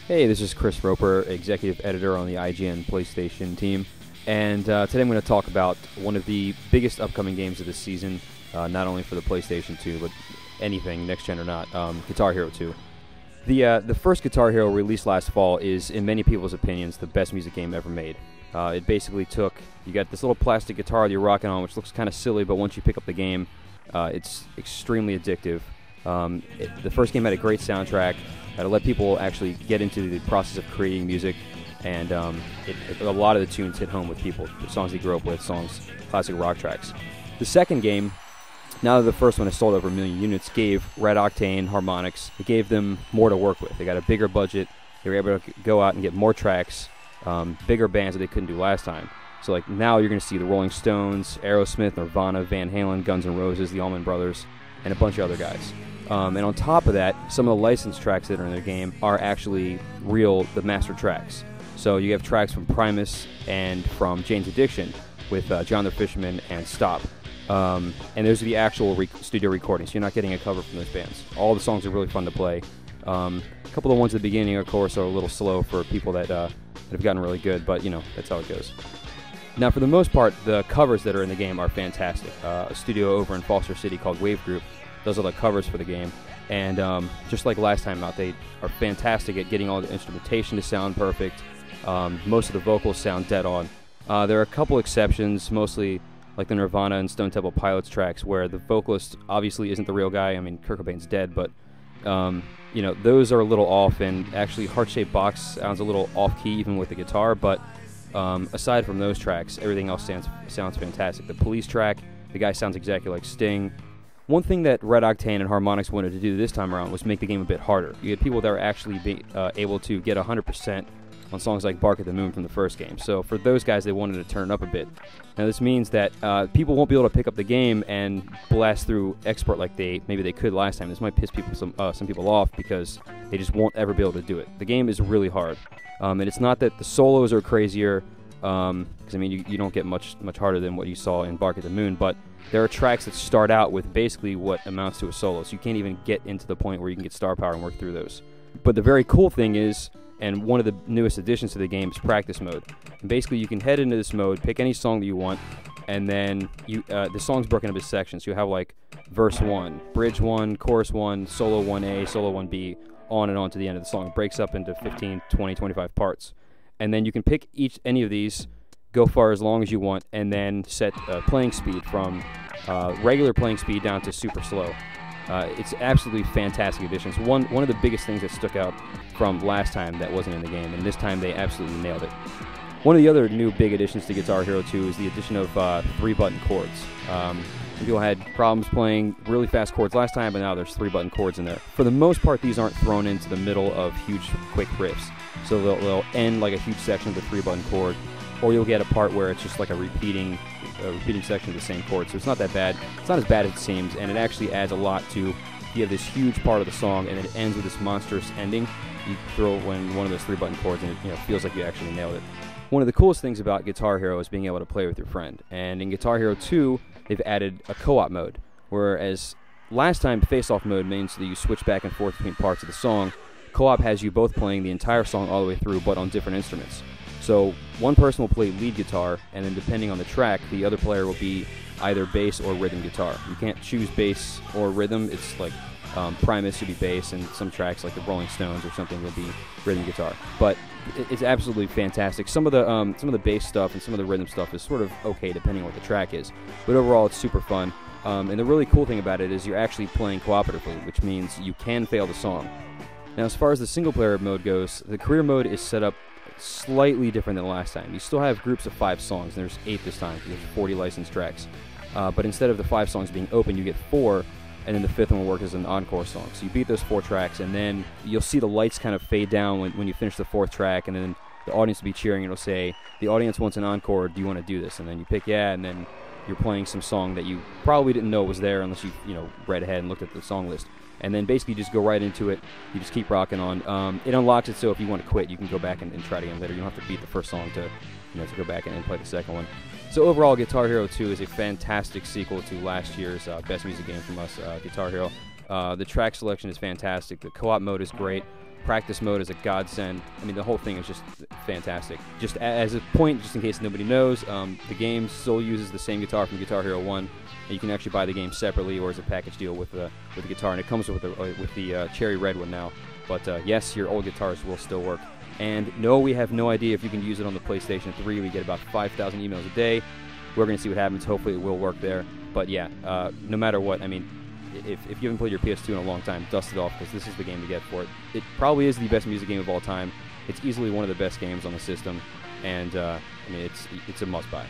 Hey, this is Chris Roper, Executive Editor on the IGN PlayStation team, and today I'm going to talk about one of the biggest upcoming games of this season, not only for the PlayStation 2, but anything, next-gen or not, Guitar Hero 2. The first Guitar Hero released last fall is, in many people's opinions, the best music game ever made. It basically took, you got this little plastic guitar that you're rocking on, which looks kind of silly, but once you pick up the game, it's extremely addictive. The first game had a great soundtrack to let people actually get into the process of creating music, and a lot of the tunes hit home with people, the songs they grew up with, classic rock tracks. The second game, now that the first one has sold over 1 million units, gave Red Octane Harmonix, it gave them more to work with. They got a bigger budget, they were able to go out and get more tracks, bigger bands that they couldn't do last time. So like now you're going to see the Rolling Stones, Aerosmith, Nirvana, Van Halen, Guns N' Roses, the Allman Brothers, and a bunch of other guys. And on top of that, some of the licensed tracks that are in the game are actually the master tracks. So you have tracks from Primus and from Jane's Addiction with John the Fisherman and Stop. And those are the actual studio recordings. You're not getting a cover from those bands. All the songs are really fun to play. A couple of the ones at the beginning, of course, are a little slow for people that have gotten really good, but, you know, that's how it goes. Now, for the most part, the covers that are in the game are fantastic. A studio over in Foster City called Wave Group does all the covers for the game, and just like last time out, they are fantastic at getting all the instrumentation to sound perfect. Most of the vocals sound dead on. There are a couple exceptions, mostly like the Nirvana and Stone Temple Pilots tracks, where the vocalist obviously isn't the real guy. I mean, Kurt Cobain's dead, but you know, those are a little off, and actually Heart-Shaped Box sounds a little off-key even with the guitar, but aside from those tracks, everything else sounds fantastic. The Police track, the guy sounds exactly like Sting. One thing that Red Octane and Harmonix wanted to do this time around was make the game a bit harder. You had people that were actually able to get 100% on songs like Bark at the Moon from the first game. So for those guys, they wanted to turn it up a bit. Now this means that people won't be able to pick up the game and blast through export like maybe they could last time. This might piss some people off because they just won't ever be able to do it. The game is really hard. And it's not that the solos are crazier, because I mean you don't get much harder than what you saw in Bark at the Moon, but there are tracks that start out with basically what amounts to a solo, so you can't even get into the point where you can get star power and work through those. But the very cool thing is, and one of the newest additions to the game, is practice mode. And basically you can head into this mode, pick any song that you want, and then the song's broken up into sections. You have like verse 1, bridge 1, chorus 1, solo 1A, solo 1B, on and on to the end of the song. It breaks up into 15, 20, 25 parts. And then you can pick any of these, go for as long as you want, and then set playing speed from regular playing speed down to super slow. It's absolutely fantastic additions. One of the biggest things that stuck out from last time that wasn't in the game, and this time they absolutely nailed it. One of the other new big additions to Guitar Hero 2 is the addition of 3-button chords. People had problems playing really fast chords last time, but now there's 3-button chords in there. For the most part, these aren't thrown into the middle of huge, quick riffs. So they'll end like a huge section of the 3-button chord, or you'll get a part where it's just like a repeating section of the same chord. So it's not that bad. It's not as bad as it seems, and it actually adds a lot to. You have this huge part of the song, and it ends with this monstrous ending. You throw in one of those 3-button chords, and it feels like you actually nailed it. One of the coolest things about Guitar Hero is being able to play with your friend. And in Guitar Hero 2, they've added a co-op mode, whereas last time face-off mode means that you switch back and forth between parts of the song. Co-op has you both playing the entire song all the way through, but on different instruments. So one person will play lead guitar, and then depending on the track, the other player will be either bass or rhythm guitar. You can't choose bass or rhythm. It's like Primus should be bass, and some tracks like the Rolling Stones or something will be rhythm guitar. But it's absolutely fantastic. Some of the bass stuff and some of the rhythm stuff is sort of okay depending on what the track is. But overall, it's super fun. And the really cool thing about it is you're actually playing cooperatively, which means you can fail the song. Now, as far as the single-player mode goes, the career mode is set up slightly different than last time. You still have groups of 5 songs, and there's 8 this time because there's 40 licensed tracks. But instead of the 5 songs being open, you get 4, and then the 5th one will work as an encore song. So you beat those 4 tracks, and then you'll see the lights kind of fade down when you finish the 4th track, and then the audience will be cheering, and it'll say, the audience wants an encore, do you want to do this? And then you pick yeah, and then you're playing some song that you probably didn't know was there unless you read ahead and looked at the song list. And then basically you just go right into it. You just keep rocking on. It unlocks it so if you want to quit, you can go back and try it again later. You don't have to beat the first song to go back and play the second one. So overall, Guitar Hero 2 is a fantastic sequel to last year's best music game from us, Guitar Hero. The track selection is fantastic. The co-op mode is great. Practice mode is a godsend. I mean, the whole thing is just fantastic. Just as a point, just in case nobody knows, the game still uses the same guitar from Guitar Hero 1. And you can actually buy the game separately or as a package deal with the guitar, and it comes with the cherry red one now. But yes, your old guitars will still work. And no, we have no idea if you can use it on the PlayStation 3. We get about 5,000 emails a day. We're going to see what happens. Hopefully it will work there. But yeah, no matter what, I mean, if you haven't played your PS2 in a long time, dust it off, because this is the game to get for it. It probably is the best music game of all time. It's easily one of the best games on the system, and I mean, it's a must-buy.